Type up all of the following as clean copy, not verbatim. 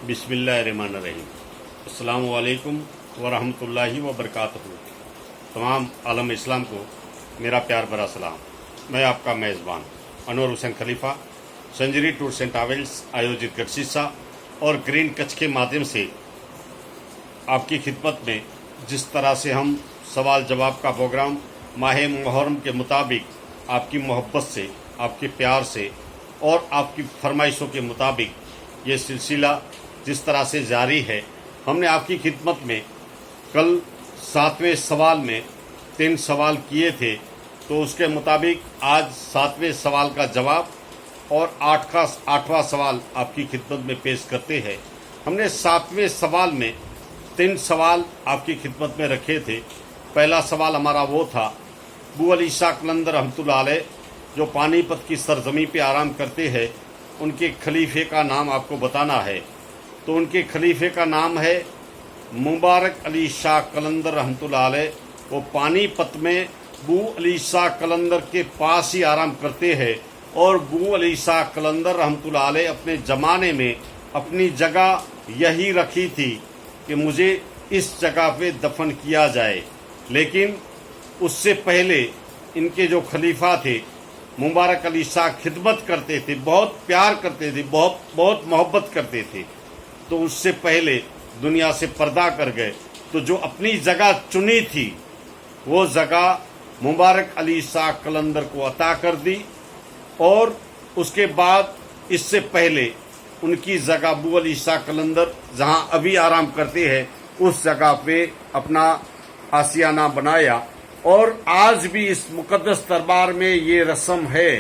बिस्मिल्लाहिर्रहमानिर्रहीम। अस्सलामु अलैकुम वरहमतुल्लाहि वबरकातुहू। तमाम आलम इस्लाम को मेरा प्यार भरा सलाम। मैं आपका मेज़बान अनवर हुसैन खलीफा संजरी टूर्स एंड ट्रैवल्स आयोजित गढ़शीसा और ग्रीन कच्छ के माध्यम से आपकी खिदमत में जिस तरह से हम सवाल जवाब का प्रोग्राम माह मुहर्रम के मुताबिक आपकी मोहब्बत से, आपके प्यार से और आपकी फरमाइशों के मुताबिक ये सिलसिला जिस तरह से जारी है, हमने आपकी खिदमत में कल 7वें सवाल में 3 सवाल किए थे, तो उसके मुताबिक आज 7वें सवाल का जवाब और 8वां सवाल आपकी खिदमत में पेश करते हैं। हमने 7वें सवाल में 3 सवाल आपकी खिदमत में रखे थे। पहला सवाल हमारा वो था, अबू अली शाह कलंदर रहमतुल्लाह अलैह जो पानीपत की सरजमी पे आराम करते हैं, उनके खलीफे का नाम आपको बताना है। तो उनके खलीफे का नाम है मुबारक अली शाह कलंदर रहमतुल्लाह अलैह। वो पानीपत में अबू अली शाह कलंदर के पास ही आराम करते हैं और अबू अली शाह कलंदर रहमतुल्लाह अलैह अपने ज़माने में अपनी जगह यही रखी थी कि मुझे इस जगह पे दफन किया जाए। लेकिन उससे पहले इनके जो खलीफा थे मुबारक अली शाह खिदमत करते थे, बहुत प्यार करते थे, बहुत मोहब्बत करते थे। तो उससे पहले दुनिया से पर्दा कर गए। तो जो अपनी जगह चुनी थी वो जगह मुबारक अली शाह कलंदर को अता कर दी और उसके बाद इससे पहले उनकी जगह अबू अली शाह कलंदर जहां अभी आराम करते हैं उस जगह पे अपना आसियाना बनाया। और आज भी इस मुकद्दस दरबार में ये रस्म है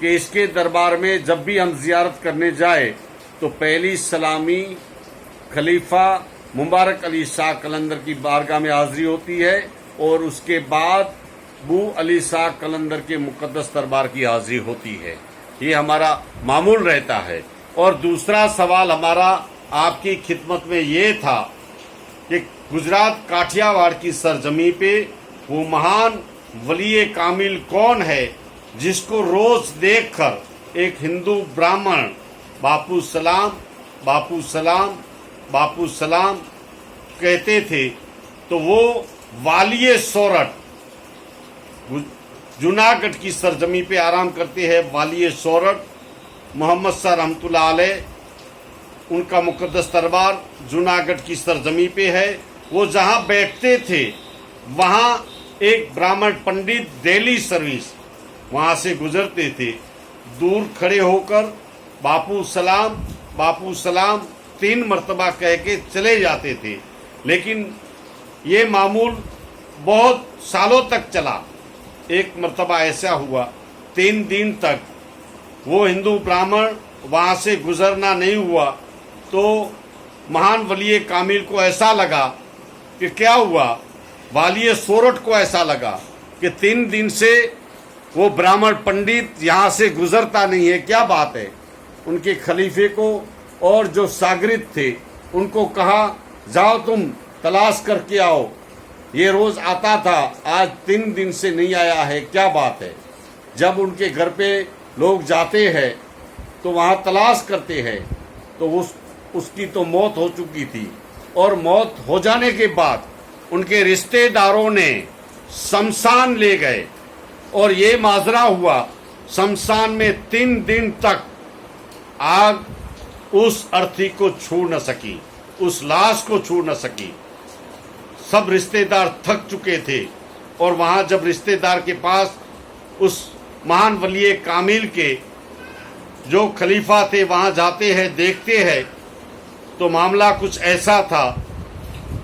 कि इसके दरबार में जब भी हम जियारत करने जाए तो पहली सलामी खलीफा मुबारक अली शाह कलंदर की बारगाह में हाजिरी होती है और उसके बाद अबू अली शाह कलंदर के मुकद्दस दरबार की हाजिरी होती है। ये हमारा मामूल रहता है। और दूसरा सवाल हमारा आपकी खिदमत में ये था कि गुजरात काठियावाड़ की सरजमी पे वो महान वली कामिल कौन है जिसको रोज देखकर एक हिंदू ब्राह्मण बापू सलाम बापू सलाम बापू सलाम कहते थे। तो वो वालिये सोरठ जूनागढ़ की सरजमी पे आराम करते हैं। वालिये सोरठ मोहम्मद शाह रहमतुल्लाह अलैह, उनका मुकद्दस दरबार जूनागढ़ की सरजमी पे है। वो जहां बैठते थे वहां एक ब्राह्मण पंडित डेली सर्विस वहां से गुजरते थे। दूर खड़े होकर बापू सलाम 3 मरतबा कह के चले जाते थे। लेकिन ये मामूल बहुत सालों तक चला। एक मरतबा ऐसा हुआ 3 दिन तक वो हिंदू ब्राह्मण वहां से गुजरना नहीं हुआ। तो महान वली कामिल को ऐसा लगा कि क्या हुआ, वालिये सोरठ को ऐसा लगा कि 3 दिन से वो ब्राह्मण पंडित यहाँ से गुजरता नहीं है, क्या बात है। उनके खलीफे को और जो शागिर्द थे उनको कहा, जाओ तुम तलाश करके आओ, ये रोज आता था, आज 3 दिन से नहीं आया है, क्या बात है। जब उनके घर पे लोग जाते हैं तो वहाँ तलाश करते हैं तो उसकी तो मौत हो चुकी थी। और मौत हो जाने के बाद उनके रिश्तेदारों ने शमशान ले गए और ये माजरा हुआ, शमशान में 3 दिन तक आग उस अर्थी को छू न सकी, उस लाश को छू न सकी। सब रिश्तेदार थक चुके थे और वहां जब रिश्तेदार के पास उस महान वली कामिल के जो खलीफा थे वहां जाते हैं, देखते हैं तो मामला कुछ ऐसा था,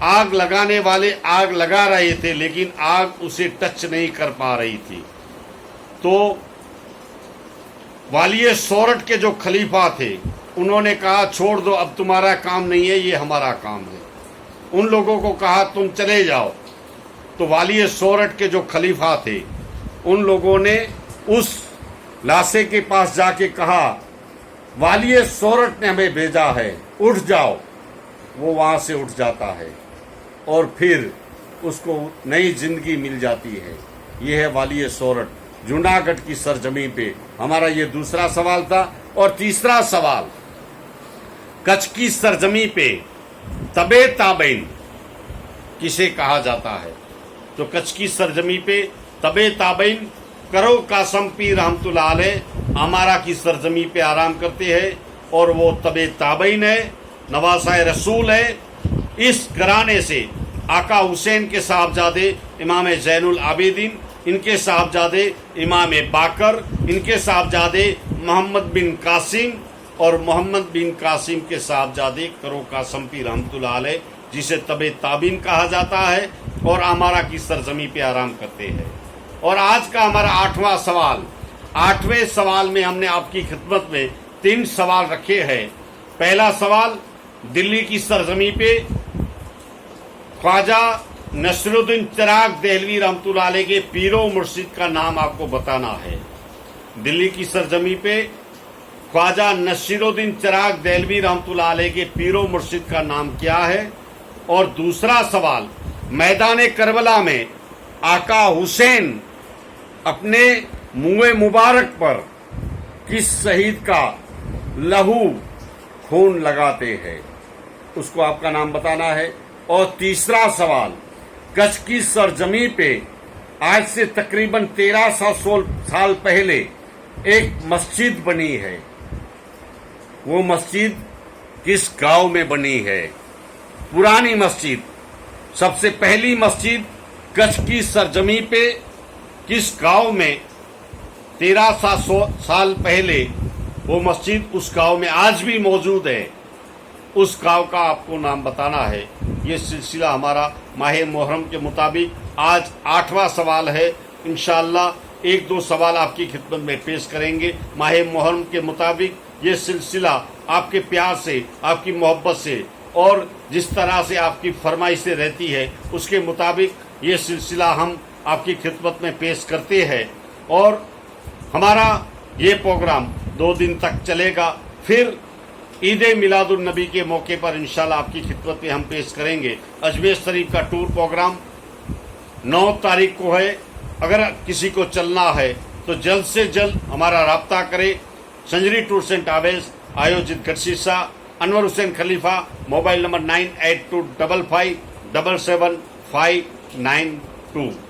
आग लगाने वाले आग लगा रहे थे लेकिन आग उसे टच नहीं कर पा रही थी। तो वालिये सोरठ के जो खलीफा थे उन्होंने कहा, छोड़ दो, अब तुम्हारा काम नहीं है, ये हमारा काम है। उन लोगों को कहा तुम चले जाओ। तो वालिये सोरठ के जो खलीफा थे उन लोगों ने उस लाशे के पास जाके कहा, वालिये सोरठ ने हमें भेजा है, उठ जाओ। वो वहां से उठ जाता है और फिर उसको नई जिंदगी मिल जाती है। ये है वालिये सोरठ जूनागढ़ की सरजमी पे। हमारा ये दूसरा सवाल था। और तीसरा सवाल, कच्छ की सरजमी पे तबे ताबैन किसे कहा जाता है? तो कच्छ की सरजमी पे तबे ताबैन करो कासम पीर रहमतुल्लाह अलैह अमारा की सरजमी पे आराम करते हैं और वो तबे ताबैन है, नवासाए रसूल है। इस घराने से आका हुसैन के साहबजादे इमाम ज़ैनुल आबिदीन, इनके साहबजादे इमाम बाकर, इनके साहबजादे मोहम्मद बिन कासिम और मोहम्मद बिन कासिम के साहबजादे करो कासम पीर रहमतुल्लाह अलैह जिसे तबे ताबीन कहा जाता है और अमारा की सरजमी पे आराम करते हैं। और आज का हमारा 8वां सवाल, 8वें सवाल में हमने आपकी खिदमत में 3 सवाल रखे हैं। पहला सवाल, दिल्ली की सरजमी पे ख्वाजा नसरुद्दीन चिराग देहलवी रहमतुल्लाह अलैह के पीरो मुर्शिद का नाम आपको बताना है। दिल्ली की सरजमी पे ख्वाजा नसीरुद्दीन चिराग देहलवी रहमतुल्लाह अलैह के पीरो मुर्शिद का नाम क्या है? और दूसरा सवाल, मैदान करबला में आका हुसैन अपने मुँह मुबारक पर किस शहीद का लहू खून लगाते हैं? उसको आपका नाम बताना है। और तीसरा सवाल, कच्छ की सरजमी पे आज से तकरीबन 1300 साल पहले एक मस्जिद बनी है, वो मस्जिद किस गांव में बनी है? पुरानी मस्जिद, सबसे पहली मस्जिद कच्छ की सरजमी पे किस गांव में 1300 साल पहले वो मस्जिद उस गांव में आज भी मौजूद है, उस गांव का आपको नाम बताना है। ये सिलसिला हमारा माह मुहर्रम के मुताबिक आज 8वां सवाल है। इंशाअल्लाह 1-2 सवाल आपकी खिदमत में पेश करेंगे माह मुहर्रम के मुताबिक। ये सिलसिला आपके प्यार से, आपकी मोहब्बत से और जिस तरह से आपकी फरमाइशें रहती है उसके मुताबिक ये सिलसिला हम आपकी खिदमत में पेश करते हैं। और हमारा ये प्रोग्राम 2 दिन तक चलेगा। फिर ईद मिलादुन नबी के मौके पर इंशाल्लाह आपकी खिदमत में हम पेश करेंगे अजमेर शरीफ का टूर प्रोग्राम 9 तारीख को है। अगर किसी को चलना है तो जल्द से जल्द हमारा राब्ता करें। संजरी टूर्स एंड ट्रैवल्स आयोजित गढ़शीसा, अनवर हुसैन खलीफा, मोबाइल नंबर 9825577592।